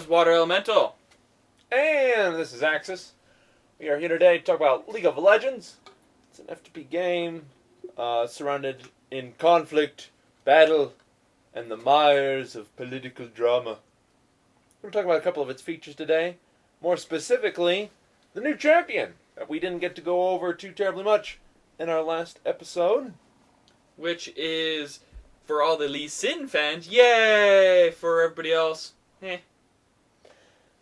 Water Elemental. And this is Axis. We are here today to talk about League of Legends. It's an FTP game surrounded in conflict, battle, and the mires of political drama. We're going to talk about a couple of its features today. More specifically, the new champion that we didn't get to go over too terribly much in our last episode. Which is, for all the Lee Sin fans, yay! For everybody else, eh.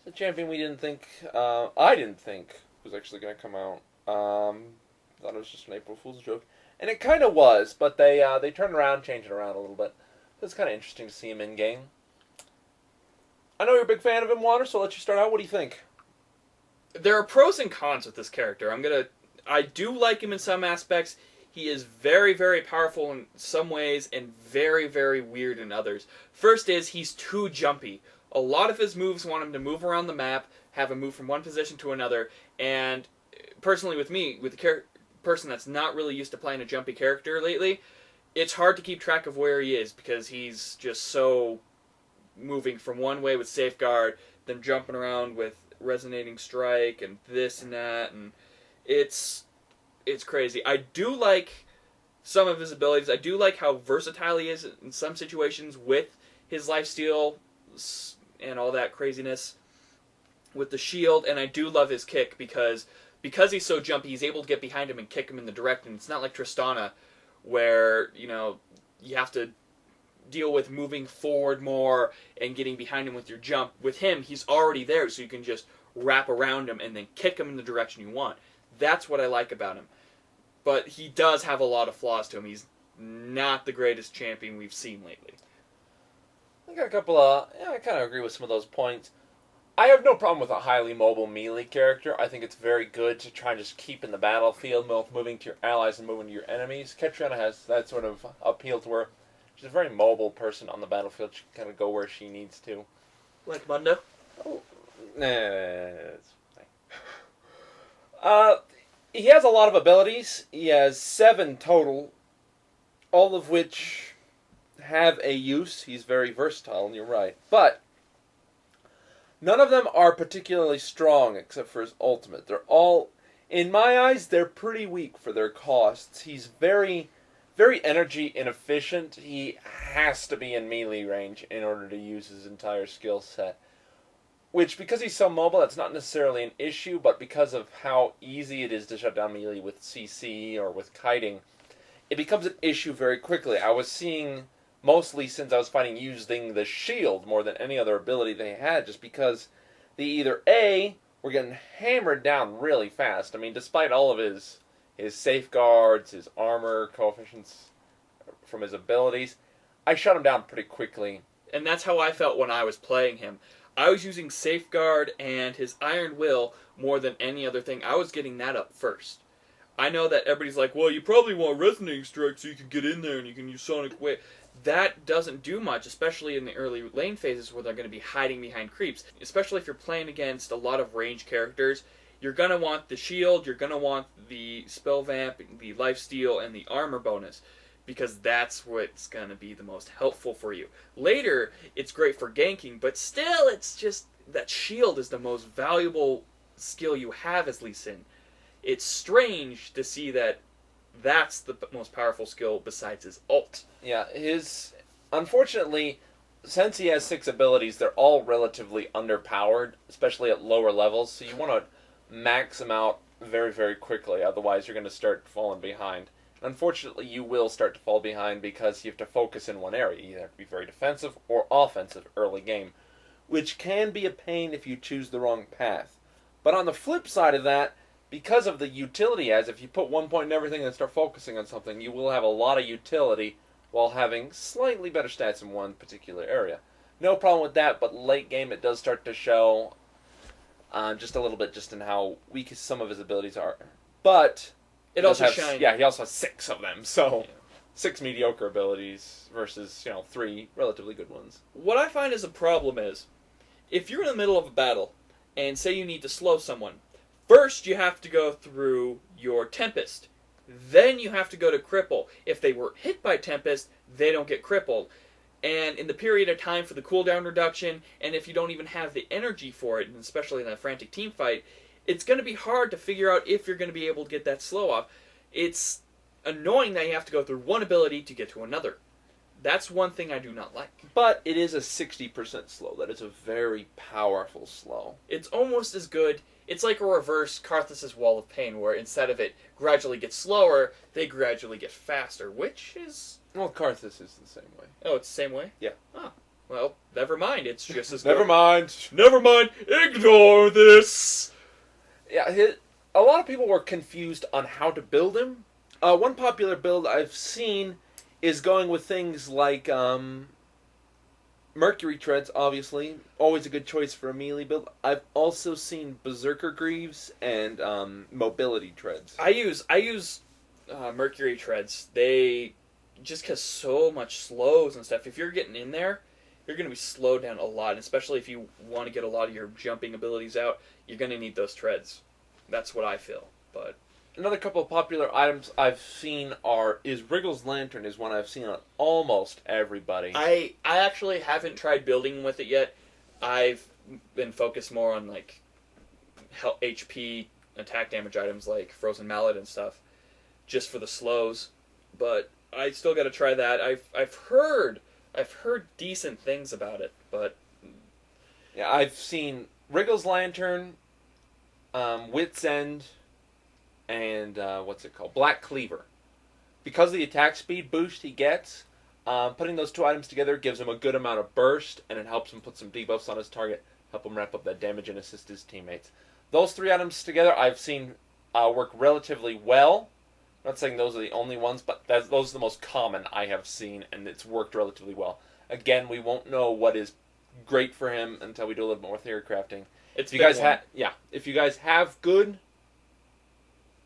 It's a champion we didn't think, I didn't think was actually going to come out. Thought it was just an April Fool's joke. And it kind of was, but they turned around, changed it around a little bit. It's kind of interesting to see him in-game. I know you're a big fan of him, Water, so I'll let you start out. What do you think? There are pros and cons with this character. I do like him in some aspects. He is very, very powerful in some ways and very, very weird in others. First is, he's too jumpy. A lot of his moves want him to move around the map, have him move from one position to another, and personally with me, with the person that's not really used to playing a jumpy character lately, it's hard to keep track of where he is because he's just so moving from one way with Safeguard, then jumping around with Resonating Strike and this and that, and it's crazy. I do like some of his abilities. I do like how versatile he is in some situations with his lifesteal and all that craziness with the shield, and I do love his kick because he's so jumpy, he's able to get behind him and kick him in the direct, and it's not like Tristana where, you know, you have to deal with moving forward more and getting behind him with your jump. With him, he's already there, so you can just wrap around him and then kick him in the direction you want. That's what I like about him. But he does have a lot of flaws to him. He's not the greatest champion we've seen lately. I got a couple of... Yeah, I kind of agree with some of those points. I have no problem with a highly mobile melee character. I think it's very good to try and just keep in the battlefield, both moving to your allies and moving to your enemies. Catriona has that sort of appeal to her. She's a very mobile person on the battlefield. She can kind of go where she needs to. Like Mundo? Oh, it's fine. He has a lot of abilities. He has 7 total, all of which have a use. He's very versatile, and you're right. But none of them are particularly strong, except for his ultimate. They're all, in my eyes, they're pretty weak for their costs. He's very energy inefficient. He has to be in melee range in order to use his entire skill set. Which, because he's so mobile, that's not necessarily an issue, but because of how easy it is to shut down melee with CC or with kiting, it becomes an issue very quickly. I was seeing, mostly since I was fighting, using the shield more than any other ability they had, just because they either A, were getting hammered down really fast. I mean, despite all of his safeguards, his armor coefficients from his abilities, I shut him down pretty quickly. And that's how I felt when I was playing him. I was using Safeguard and his Iron Will more than any other thing. I was getting that up first. I know that everybody's like, well, you probably want Resonating Strike so you can get in there and you can use Sonic Wave. That doesn't do much, especially in the early lane phases where they're going to be hiding behind creeps. Especially if you're playing against a lot of range characters. You're going to want the shield, you're going to want the spell vamp, the lifesteal, and the armor bonus. Because that's what's going to be the most helpful for you. Later, it's great for ganking, but still, it's just that shield is the most valuable skill you have as Lee Sin. It's strange to see that that's the most powerful skill besides his ult. Yeah, unfortunately, since he has 6 abilities, they're all relatively underpowered, especially at lower levels, so you want to max them out very, very quickly, otherwise you're going to start falling behind. Unfortunately, you will start to fall behind because you have to focus in one area. You have to be very defensive or offensive early game, which can be a pain if you choose the wrong path. But on the flip side of that, because of the utility as if you put 1 point in everything and start focusing on something, you will have a lot of utility while having slightly better stats in one particular area. No problem with that, but late game it does start to show just a little bit just in how weak some of his abilities are. But it also shines. Yeah, he also has 6 of them, so yeah. 6 mediocre abilities versus, 3 relatively good ones. What I find as a problem is, if you're in the middle of a battle, and say you need to slow someone, first you have to go through your Tempest. Then you have to go to Cripple. If they were hit by Tempest, they don't get crippled. And in the period of time for the cooldown reduction, and if you don't even have the energy for it, and especially in a frantic team fight, it's going to be hard to figure out if you're going to be able to get that slow off. It's annoying that you have to go through one ability to get to another. That's one thing I do not like. But it is a 60% slow. That is a very powerful slow. It's almost as good. It's like a reverse Karthus' Wall of Pain, where instead of it gradually gets slower, they gradually get faster, which is... Well, Karthus is the same way. Oh, it's the same way? Yeah. Oh, well, never mind. It's just as good. Never mind. Never mind. Ignore this. Yeah, a lot of people were confused on how to build him. One popular build I've seen is going with things like Mercury Treads, obviously. Always a good choice for a melee build. I've also seen Berserker Greaves and Mobility Treads. I use Mercury Treads. They... Just because so much slows and stuff, if you're getting in there, you're going to be slowed down a lot. And especially if you want to get a lot of your jumping abilities out, you're going to need those treads. That's what I feel. But another couple of popular items I've seen is Wriggle's Lantern is one I've seen on almost everybody. I actually haven't tried building with it yet. I've been focused more on like HP attack damage items like Frozen Mallet and stuff, just for the slows. But I still got to try that. I've heard decent things about it, but yeah, I've seen Wriggle's Lantern, Wit's End, and what's it called? Black Cleaver. Because of the attack speed boost he gets, putting those two items together gives him a good amount of burst, and it helps him put some debuffs on his target, help him ramp up that damage and assist his teammates. Those three items together I've seen work relatively well. I'm not saying those are the only ones, but those are the most common I have seen, and it's worked relatively well. Again, we won't know what is great for him until we do a little bit more theory crafting. If you guys have good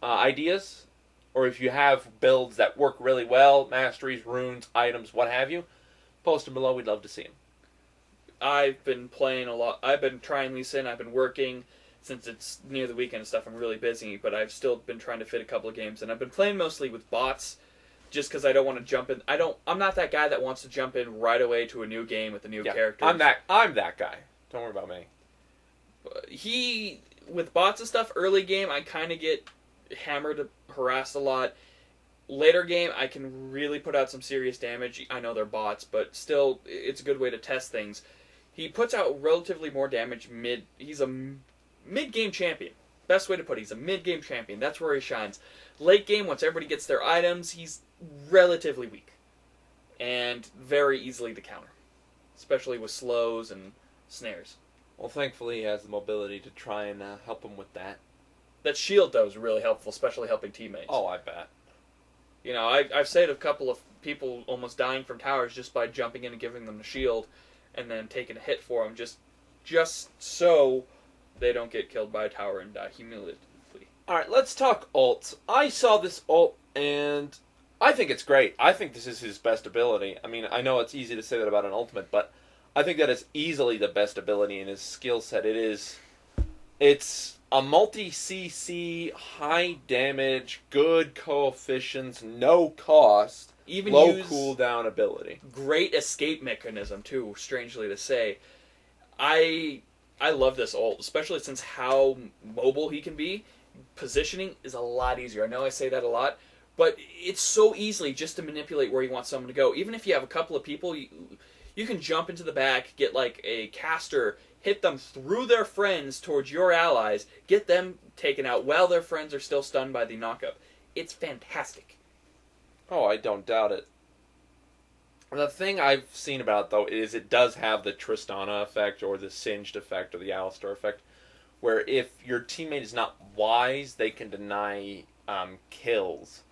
ideas, or if you have builds that work really well, masteries, runes, items, what have you, post them below. We'd love to see them. I've been playing a lot. I've been trying Lee Sin. I've been working. Since it's near the weekend and stuff, I'm really busy, but I've still been trying to fit a couple of games, and I've been playing mostly with bots, just because I don't want to jump in. I'm not that guy that wants to jump in right away to a new game with a new character. I'm that guy. Don't worry about me. With bots and stuff, early game, I kind of get hammered, harassed a lot. Later game, I can really put out some serious damage. I know they're bots, but still, it's a good way to test things. He puts out relatively more damage mid. He's a mid-game champion. Best way to put it. He's a mid-game champion. That's where he shines. Late game, once everybody gets their items, he's relatively weak. And very easily to counter. Especially with slows and snares. Well, thankfully he has the mobility to try and help him with that. That shield, though, is really helpful, especially helping teammates. Oh, I bet. You know, I've saved a couple of people almost dying from towers just by jumping in and giving them the shield, and then taking a hit for them, just so they don't get killed by a tower and die humiliatively. Alright, let's talk ults. I saw this ult, and I think it's great. I think this is his best ability. I mean, I know it's easy to say that about an ultimate, but I think that is easily the best ability in his skill set. It's a multi-CC, high damage, good coefficients, no cost, Even low use cooldown ability. Great escape mechanism, too, strangely to say. I love this ult, especially since how mobile he can be. Positioning is a lot easier. I know I say that a lot, but it's so easily just to manipulate where you want someone to go. Even if you have a couple of people, you can jump into the back, get like a caster, hit them through their friends towards your allies, get them taken out while their friends are still stunned by the knockup. It's fantastic. Oh, I don't doubt it. The thing I've seen about it, though, is it does have the Tristana effect, or the Singed effect, or the Alistar effect, where if your teammate is not wise, they can deny kills.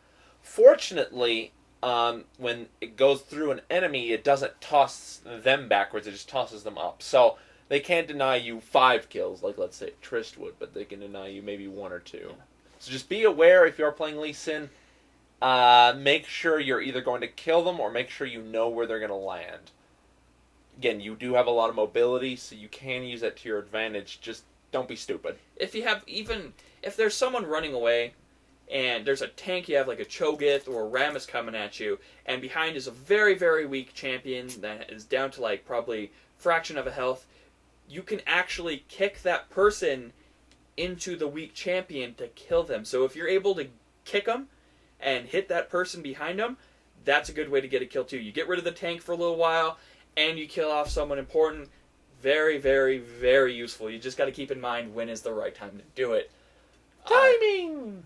Fortunately, when it goes through an enemy, it doesn't toss them backwards, it just tosses them up. So they can't deny you 5 kills, like let's say Trist would, but they can deny you maybe 1 or 2. So just be aware if you are playing Lee Sin. Make sure you're either going to kill them or make sure you know where they're going to land. Again, you do have a lot of mobility, so you can use that to your advantage. Just don't be stupid. If there's someone running away, and there's a tank, you have like a Cho'Gath or a Rammus coming at you, and behind is a very, very weak champion that is down to like probably fraction of a health, you can actually kick that person into the weak champion to kill them. So if you're able to kick them and hit that person behind them, that's a good way to get a kill too. You get rid of the tank for a little while, and you kill off someone important. Very, very, very useful. You just got to keep in mind when is the right time to do it. Timing!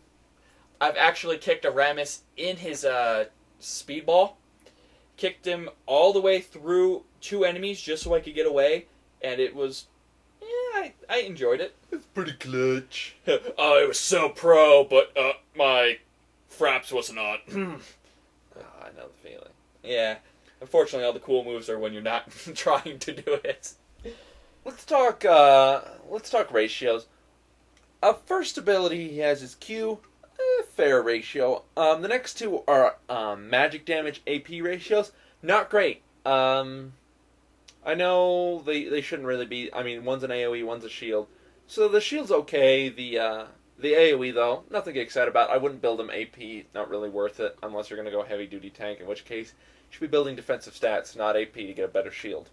I've actually kicked a Rammus in his speedball. Kicked him all the way through 2 enemies just so I could get away. And it was... yeah, I enjoyed it. It's pretty clutch. Oh, it was so pro, but my fraps wasn't on. I know the feeling. Yeah. Unfortunately, all the cool moves are when you're not trying to do it. Let's talk ratios. First ability he has is Q, fair ratio. The next 2 are magic damage AP ratios. Not great. I know they shouldn't really be. I mean, one's an AoE, one's a shield. So the shield's okay. The AoE though, nothing to get excited about. I wouldn't build him AP. Not really worth it unless you're going to go heavy duty tank. In which case, you should be building defensive stats, not AP, to get a better shield.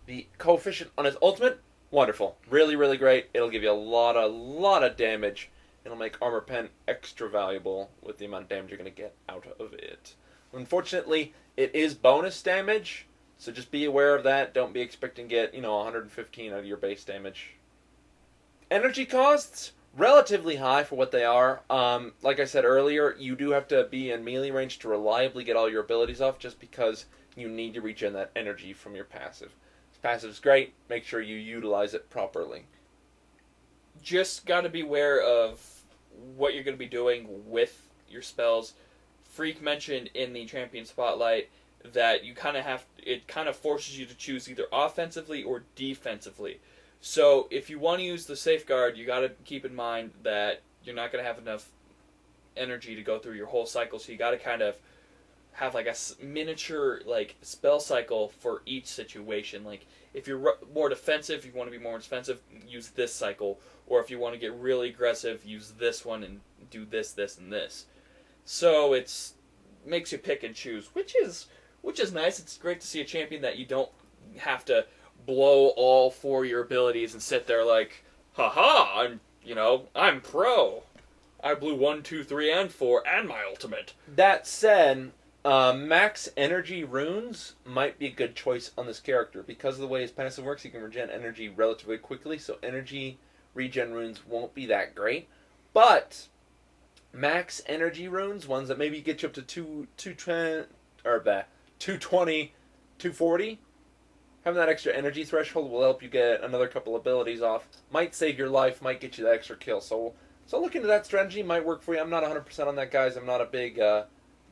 The coefficient on his ultimate, wonderful, really, really great. It'll give you a lot of damage. It'll make Armor Pen extra valuable with the amount of damage you're going to get out of it. Unfortunately, it is bonus damage, so just be aware of that. Don't be expecting to get 115 out of your base damage. Energy costs, relatively high for what they are. Like I said earlier, you do have to be in melee range to reliably get all your abilities off, just because you need to regen that energy from your passive. Passive is great. Make sure you utilize it properly. Just got to be aware of what you're going to be doing with your spells. Freak mentioned in the Champion Spotlight that you kind of have, it kind of forces you to choose either offensively or defensively. So if you want to use the Safeguard, you got to keep in mind that you're not going to have enough energy to go through your whole cycle. So you got to kind of have like a miniature like spell cycle for each situation. Like if you're more defensive, you want to be more defensive, use this cycle. Or if you want to get really aggressive, use this one and do this, this, and this. So it's makes you pick and choose, which is nice. It's great to see a champion that you don't have to blow all 4 your abilities and sit there like, haha, I'm pro. I blew 1, 2, 3, and 4, and my ultimate. That said, max energy runes might be a good choice on this character. Because of the way his passive works, he can regen energy relatively quickly, so energy regen runes won't be that great. But max energy runes, ones that maybe get you up to 220, 240, having that extra energy threshold will help you get another couple abilities off. Might save your life, might get you the extra kill. So look into that strategy, might work for you. I'm not 100% on that, guys. I'm not a big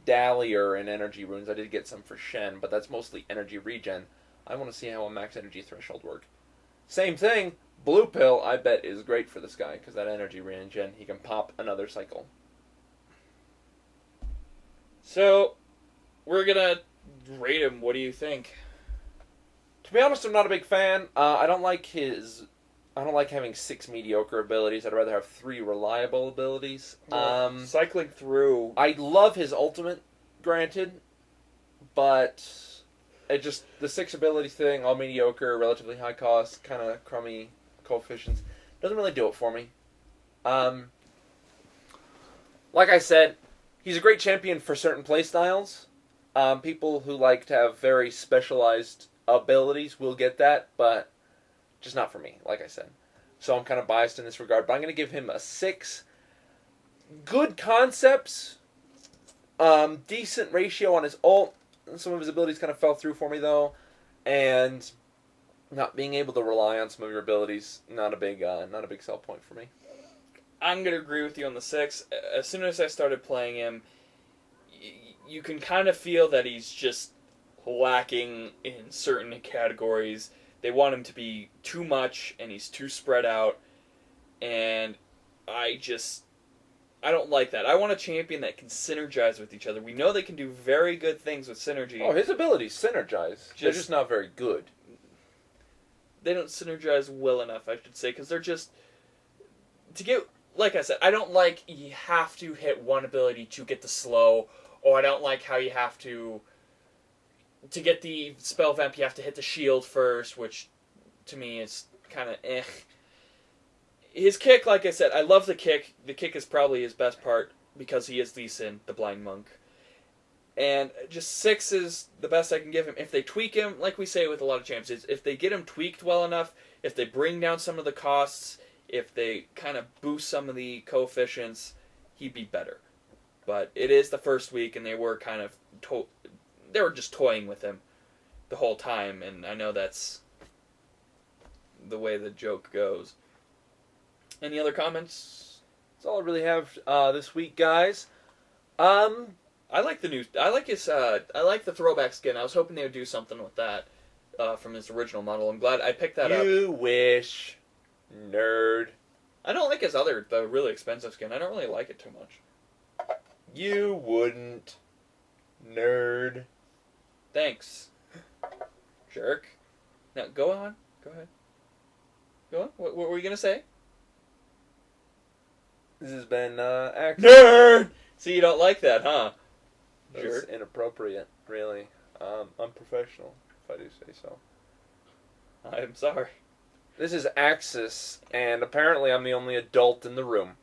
dallier in energy runes. I did get some for Shen, but that's mostly energy regen. I want to see how a max energy threshold work. Same thing, Blue Pill, I bet, is great for this guy, because that energy regen, he can pop another cycle. So, we're gonna rate him. What do you think? To be honest, I'm not a big fan. I don't like having 6 mediocre abilities. I'd rather have 3 reliable abilities. Cycling through, I love his ultimate, granted, but the 6 ability thing, all mediocre, relatively high cost, kind of crummy coefficients, doesn't really do it for me. Like I said, he's a great champion for certain playstyles. People who like to have very specialized abilities will get that, but just not for me, like I said. So I'm kind of biased in this regard, but I'm going to give him a 6. Good concepts, decent ratio on his ult. Some of his abilities kind of fell through for me, though, and not being able to rely on some of your abilities, not a big sell point for me. I'm going to agree with you on the 6. As soon as I started playing him, you can kind of feel that he's just lacking in certain categories. They want him to be too much, and he's too spread out, and I don't like that. I want a champion that can synergize with each other. We know they can do very good things with synergy. Oh, his abilities synergize. They're just not very good. They don't synergize well enough, I should say, because they're just... To get like I said, I don't like you have to hit one ability to get the slow, or I don't like how you have to get the spell vamp, you have to hit the shield first, which to me is kind of eh. His kick, like I said, I love the kick. The kick is probably his best part because he is Lee Sin, the blind monk. And just 6 is the best I can give him. If they tweak him, like we say with a lot of champs, if they get him tweaked well enough, if they bring down some of the costs, if they kind of boost some of the coefficients, he'd be better. But it is the first week, and they were kind of they were just toying with him the whole time, and I know that's the way the joke goes. Any other comments? That's all I really have this week, guys. I like the new. I like his. I like the throwback skin. I was hoping they would do something with that from his original model. I'm glad I picked that up. You wish, nerd. I don't like his the really expensive skin. I don't really like it too much. You wouldn't, nerd. Thanks, jerk. Now go on. Go ahead. Go on. What were you gonna say? This has been Axis. Nerd. See, you don't like that, huh? That's inappropriate, really. Unprofessional, if I do say so. I'm sorry. This is Axis, and apparently I'm the only adult in the room.